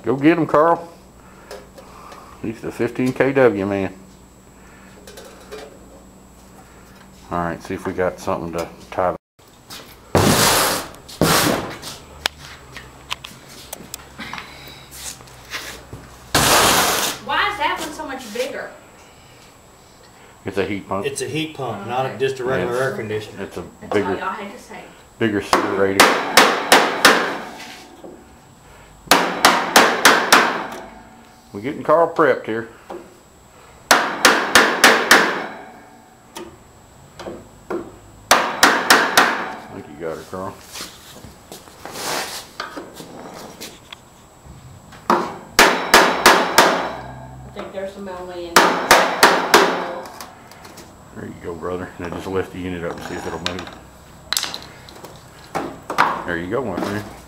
Go get him, Carl. He's the 15 kW man. Alright, see if we got something to tie. Why is that one so much bigger? It's a heat pump. It's a heat pump, not just a regular air conditioner. It's a That's all bigger, y'all had to say. bigger sewer rating. We're getting Carl prepped here. I think you got her, Carl. I think there's some only in There you go, brother. Now just lift the unit up and see if it'll move. There you go, my friend.